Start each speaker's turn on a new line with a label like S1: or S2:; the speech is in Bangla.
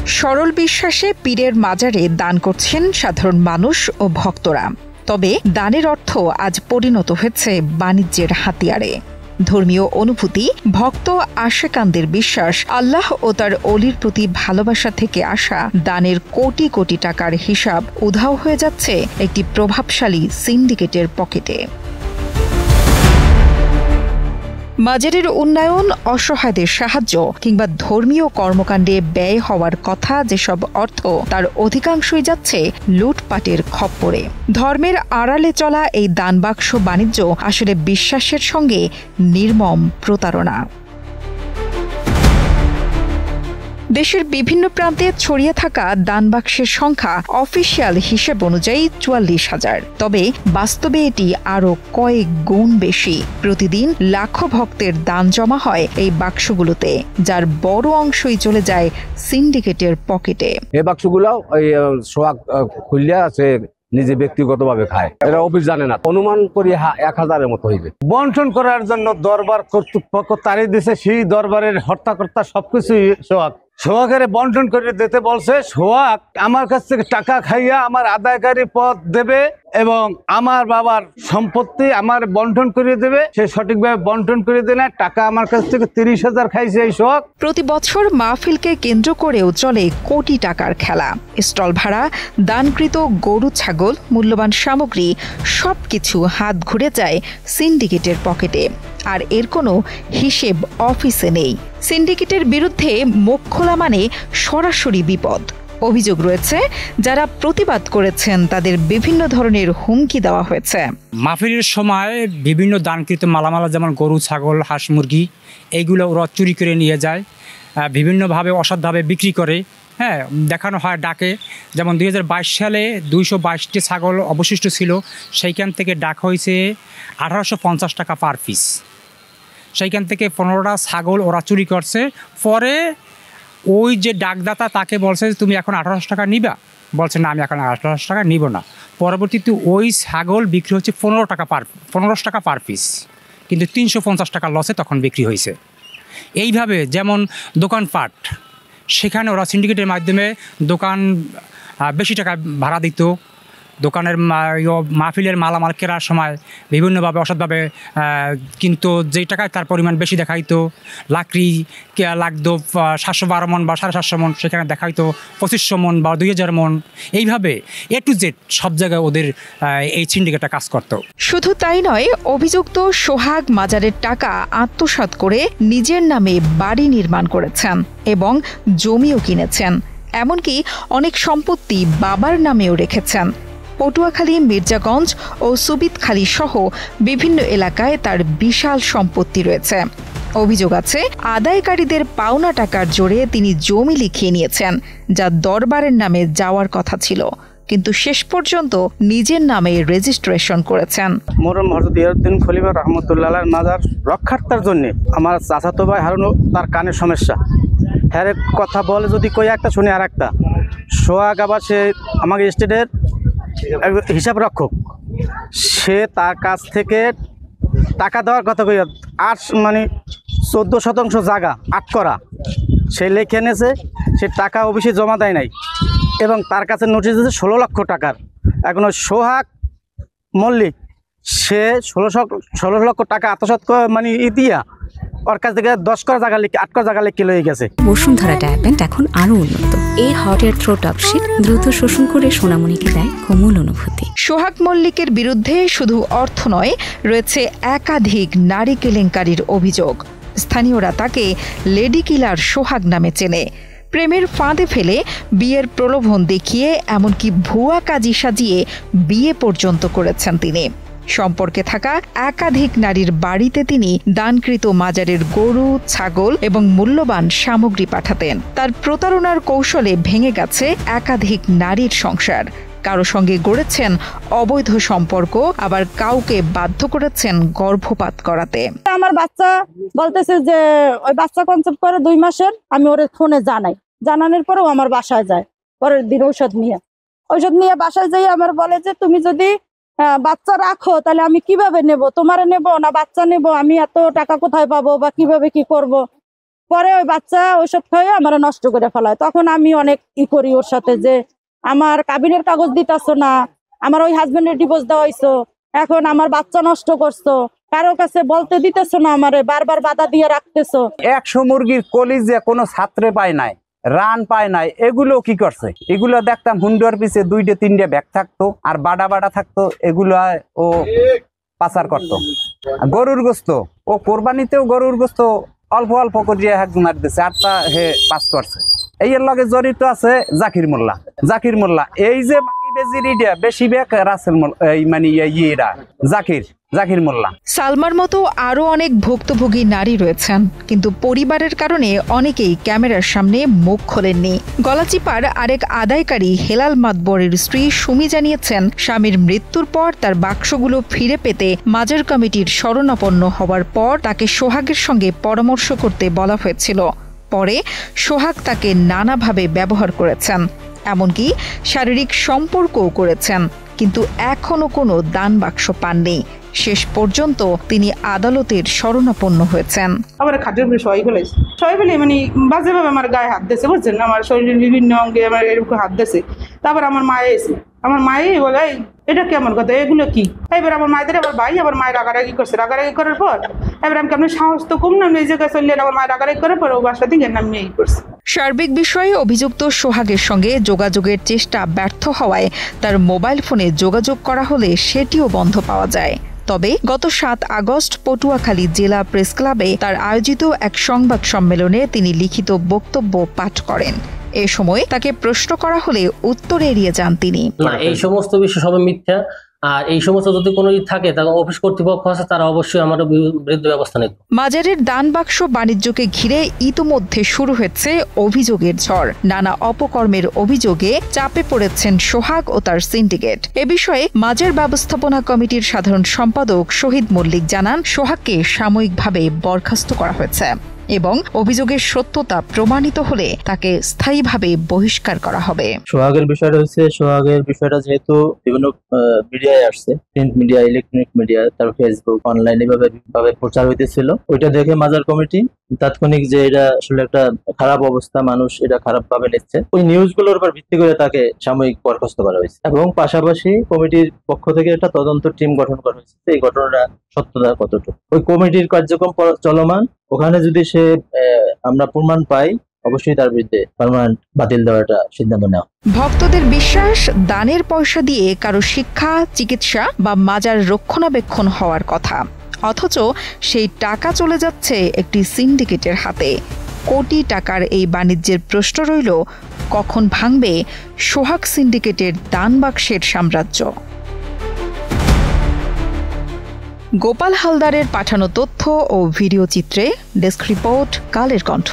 S1: সরল বিশ্বাসে পীরের মাজারে দান করছেন সাধারণ মানুষ ও ভক্তরা। তবে দানের অর্থ আজ পরিণত হয়েছে বাণিজ্যের হাতিয়ারে। ধর্মীয় অনুভূতি, ভক্ত আশেকানদের বিশ্বাস, আল্লাহ ও তার অলির প্রতি ভালোবাসা থেকে আসা দানের কোটি কোটি টাকার হিসাব উধাও হয়ে যাচ্ছে একটি প্রভাবশালী সিন্ডিকেটের পকেটে। মাজারের উন্নয়ন, অসহায়দের সাহায্য কিংবা ধর্মীয় কর্মকাণ্ডে ব্যয় হওয়ার কথা যেসব অর্থ, তার অধিকাংশই যাচ্ছে লুটপাটের খপ্পরে। ধর্মের আড়ালে চলা এই দানবাক্স বাণিজ্য আসলে বিশ্বাসের সঙ্গে নির্মম প্রতারণা। দেশের বিভিন্ন প্রান্তে ছড়িয়ে থাকা দানবাক্সের সংখ্যা অফিসিয়াল হিসেব অনুযায়ী ৪৪,০০০। তবে বাস্তবে এটি আরও কয়েক গুণ বেশি। প্রতিদিন লাখো ভক্তের দান জমা হয় এই বাক্সগুলোতে, যার বড় অংশই চলে যায় সিন্ডিকেটের পকেটে।
S2: এই বাক্সগুলো সোহাগ খুললে আছে নিজে ব্যক্তিগতভাবে খায়, এরা অফিস জানে না। অনুমান করি ১,০০০-এর মতো হইবে।
S3: বন্টন করার জন্য দরবার কর্তৃপক্ষ তাড়িয়ে দিছে, সেই দরবারের হর্তাকর্তা সবকিছুই সোহাগের বন্টন করে দিতে বলছে। সোহাগ আমার কাছ থেকে টাকা খাইয়া আমার আদায়কারী পদ দেবে এবং আমার বাবার সম্পত্তি আমার বন্টন করে দেবে। সে সঠিকভাবে বন্টন করে দেয় না, টাকা আমার কাছ থেকে ৩০,০০০ খাইছে এই সোহাগ।
S1: প্রতি বছর মাহফিলকে কেন্দ্র করেও চলে কোটি টাকার খেলা। স্টল ভাড়া, দানকৃত গরু ছাগল, মূল্যবান সামগ্রী সবকিছু হাত ঘুরে যায় সিন্ডিকেটের পকেটে। আর এর কোনো হিসেব অফিসে নেই। সিন্ডিকেটের বিরুদ্ধে মুখ খোলা মানে সরাসরি বিপদ। অভিযোগ রয়েছে, যারা প্রতিবাদ করেছেন তাদের বিভিন্ন ধরনের হুমকি দেওয়া হয়েছে।
S4: মাহফিলের সময় বিভিন্ন দানকৃত মালামাল, যেমন গরু ছাগল হাঁস মুরগি, এইগুলো ওরা চুরি করে নিয়ে যায়, বিভিন্নভাবে অসৎভাবে বিক্রি করে। দেখানো হয় ডাকে, যেমন ২০২২ সালে ২২২টি ছাগল অবশিষ্ট ছিল, সেইখান থেকে ডাক হয়েছে ১৮৫০ টাকা পার পিস। সেইখান থেকে ১৫টা ছাগল ওরা চুরি করছে। পরে ওই যে ডাকদাতা তাকে বলছে তুমি এখন ১৮০০ টাকা নিবা, বলছে না আমি এখন ১৮০০ টাকা নিব না। পরবর্তীতে ওই ছাগল বিক্রি হচ্ছে ১৫০০ টাকা পার পিস, কিন্তু ৩৫০ টাকা লসে তখন বিক্রি হয়েছে। এইভাবে যেমন দোকানপাট, সেখানে ওরা সিন্ডিকেটের মাধ্যমে দোকান বেশি টাকা ভাড়া দিত। দোকানের মাহফিলের মালামাল কেনার সময় বিভিন্নভাবে অসৎভাবে কিন্তু যেই টাকায় তার পরিমাণ বেশি দেখাইতো, লাকড়ি লাগতো ৭১২ মন বা ৭৫০ মন, সেখানে দেখাইতো ২৫০০ মন বা ২০০০ মন। এইভাবে A to Z সব জায়গায় ওদের এই সিন্ডিকেটটা কাজ করত।
S1: শুধু তাই নয়, অভিযুক্ত সোহাগ মাজারের টাকা আত্মসাৎ করে নিজের নামে বাড়ি নির্মাণ করেছেন এবং জমিও কিনেছেন। এমনকি অনেক সম্পত্তি বাবার নামেও রেখেছেন। পটুয়াখালী, মির্জাগঞ্জ ও সুবিতখালী সহ বিভিন্ন এলাকায় তার বিশাল সম্পত্তি রয়েছে। অভিযোগ আছে, আদায়কারীদের পাওনা টাকার জোরে তিনি জমি লিখিয়ে নিয়েছেন, যা দরবারের নামে যাওয়ার কথা ছিল, কিন্তু শেষ পর্যন্ত নিজের নামে রেজিস্ট্রেশন করেছেন।
S3: মরহুম হযরত ইয়ারউদ্দিন খলিফা রাহমাতুল্লাহ মাজার রক্ষার্থের জন্য আমার চাচাতো ভাই হারুন, তার কানের সমস্যা, হ্যাঁ কথা বলে যদি কই একটা শুনি আর একটা। সোহাগ আবার সে আমাকে স্টেটের হিসাব রক্ষক, সে তার কাছ থেকে টাকা দেওয়ার কথা কই 14% জায়গা আট করা সে লেখে এনেছে। সে টাকা অফিসে জমা দেয় নাই এবং তার কাছে নোটিশ দিয়েছে ১৬ লক্ষ টাকার। এখন ওই সোহাগ মল্লিক সে ১৬ লক্ষ টাকা আত্মসাৎ দিয়া ওর কাছ থেকে ৮ করা জায়গা লিখে লয়ে গেছে।
S5: বসুন্ধরা ডায়াপেন্ট এখন আরো উন্নত। এই হট এয়ার থ্রো টপশিট দ্রুত শোষণ করে সোনামণিকে দেয় কোমল অনুভূতি।
S1: সোহাগ মল্লিকের বিরুদ্ধে শুধু অর্থ নয়, রয়েছে একাধিক নারী কেলেঙ্কারির অভিযোগ। স্থানীয়রা তাকে লেডি কিলার সোহাগ নামে চেনে। প্রেমের ফাঁদে ফেলে বিয়ের প্রলোভন দেখিয়ে এমনকি ভুয়া কাজী সাজিয়ে বিয়ে পর্যন্ত করেছেন তিনি। সম্পর্কে থাকা একাধিক নারীর বাড়িতে তিনি দানকৃত মাজারের গরু, ছাগল এবং মূল্যবান সামগ্রী পাঠাতেন। তার প্রতারণার কৌশলে ভেঙে গেছে একাধিক নারীর সংসার। কারো সঙ্গে গড়েছেন অবৈধ সম্পর্ক, আবার কাউকে বাধ্য করেছেন গর্ভপাত করাতে।
S6: আমার বাচ্চা বলতেছে যে ওই বাচ্চা কনসেপ্ট করে 2 মাসের, আমি ওর ফোনে জানাই, জানানোর পরেও আমার বাসায় যায়। পরের দিন ঔষধ নিয়ে বাসায় যাই আমার বলে যে তুমি যদি বাচ্চা রাখো তাহলে আমি কিভাবে নেব, তোমারে নেব না বাচ্চা নেব, আমি এত টাকা কোথায় পাবো বা কিভাবে কি করব। পরে ওই বাচ্চা ওষুধ খেয়ে আমার নষ্ট করে ফেলায়। তখন আমি অনেক করি ওর সাথে যে আমার কাবিনের কাগজ দিতেছো না, আমার ওই হাজবেন্ডের ডিভোর্স দেওয়া হইছো, এখন আমার বাচ্চা নষ্ট করছো, কারো কাছে বলতে দিতেছো না, আমারে বারবার বাধা দিয়ে রাখতেছো।
S7: 100 মুরগির কলিজে কোনো ছাত্রে পায় নাই, রান পায় নাই, এগুলো কি করছে? এগুলো দেখতাম হুন্ডার পিছে 2-3 ব্যাগ থাকতো আর বাড়া থাকতো, এগুলো ও পাচার করতো। গরুর গোস্ত ও কোরবানিতেও গরুর গোস্ত অল্প অল্প করিয়া একজনের দিচ্ছে, আর তা হে পাস করছে। এই এর লগে জড়িত আছে জাকির মোল্লা। এই যে বেশি ব্যাগ রাসেল এই মানে জাকির মোল্লা।
S1: সালমার মতো আরও অনেক ভুক্তভোগী নারী রয়েছেন, কিন্তু পরিবারের কারণে অনেকেই ক্যামেরার সামনে মুখ খোলেননি। গলাচিপার আরেক আদায়কারী হেলাল মাতবরের স্ত্রী সুমি জানিয়েছেন, স্বামীর মৃত্যুর পর তার বাক্সগুলো ফিরে পেতে মাজার কমিটির শরণাপন্ন হওয়ার পর তাকে সোহাগের সঙ্গে পরামর্শ করতে বলা হয়েছিল। পরে সোহাগ তাকে নানাভাবে ব্যবহার করেছেন, এমনকি শারীরিক সম্পর্কও করেছেন, কিন্তু এখনো কোনো দান বাক্স পাননি। শেষ পর্যন্ত তিনি আদালতের শরণাপন্ন হয়েছেন।
S8: আবার খাটের উপরে সবাই বলে মানে বাজেভাবে আমার গায়ে হাত দিয়েছে, বুঝছেন, আমার শরীরের বিভিন্ন অঙ্গে আমার এরকম হাত দিয়েছে। তারপর আমার মায়ে এসে বলে এটা কেমন কথা, এগুলো কি? এবার আমার মায়েদের আবার ভাই আমার মায়ের রাগারাগি করছে, রাগারাগি করার পর এবার আমি কেমন সাহস তো কম না, এই জায়গায় চললে আমার মায়ের রাগারাগি করার পর ও বাসা থেকে নামিয়ে করছে।
S1: সার্বিক বিষয়ে অভিযুক্ত সোহাগের সঙ্গে যোগাযোগের চেষ্টা ব্যর্থ হওয়ায় তার মোবাইল ফোনে যোগাযোগ করা হলে সেটিও বন্ধ পাওয়া যায়। তবে গত 7 আগস্ট পটুয়াখালী জেলা প্রেস ক্লাবে তার আয়োজিত এক সংবাদ সম্মেলনে তিনি লিখিত বক্তব্য পাঠ করেন। এ সময় তাকে প্রশ্ন করা হলে উত্তর এড়িয়ে যান তিনি।
S9: এই সমস্ত বিষয় সব মিথ্যা, আর এই সমস্ত যদি কোনো থাকে তাহলে অফিস কর্তৃপক্ষ আছে, তারা অবশ্যই আমার বিরুদ্ধে ব্যবস্থা নেবে।
S1: মাজারের দান বাক্স বাণিজ্যকে ঘিরে ইতোমধ্যে শুরু হয়েছে অভিযোগের ঝড়। নানা অপকর্মের অভিযোগে চাপে পড়েছেন সোহাগ ও তার সিন্ডিকেট। এ বিষয়ে মাজার ব্যবস্থাপনা কমিটির সাধারণ সম্পাদক শহীদ মল্লিক জানান, সোহাগকে সাময়িকভাবে বরখাস্ত করা হয়েছে এবং অভিযোগের সত্যতা প্রমাণিত হলে তাকে স্থায়ীভাবে বহিষ্কার করা হবে।
S10: সোহাগের বিষয়টা যেহেতু বিভিন্ন মিডিয়ায় আসছে, প্রিন্ট মিডিয়া, ইলেকট্রনিক মিডিয়া, তার ফেসবুক, অনলাইনে ভাবে প্রচার হইতেছিল, ওইটা দেখে মাজার কমিটি তাৎক্ষণিক যে এটা আসলে একটা খারাপ অবস্থা, মানুষ এটা খারাপ ভাবে নিচ্ছে, ওই নিউজগুলোর উপর ভিত্তি করে তাকে সাময়িক বরখাস্ত করা হয়েছে এবং পাশাপাশি কমিটির পক্ষ থেকে একটা তদন্ত টিম গঠন করা হয়েছে। এই ঘটনাটা সত্যতা কতটুকু, ওই কমিটির কার্যক্রম চলমান, ওখানে যদি সে আমরা প্রমাণ পাই, অবশ্যই তার বিরুদ্ধে পার্মানেন্ট বাতিল দেওয়াটা সিদ্ধান্ত নেওয়া।
S1: ভক্তদের বিশ্বাস, দানের পয়সা দিয়ে কারো শিক্ষা, চিকিৎসা বা মাজার রক্ষণাবেক্ষণ হওয়ার কথা, অথচ সেই টাকা চলে যাচ্ছে একটি সিন্ডিকেটের হাতে। কোটি টাকার এই বাণিজ্যের প্রশ্ন রইল, কখন ভাঙবে সোহাগ সিন্ডিকেটের দান বাক্সের সাম্রাজ্য? গোপাল হালদারের পাঠানো তথ্য ও ভিডিও চিত্রে ডেস্ক রিপোর্ট, কালের কণ্ঠ।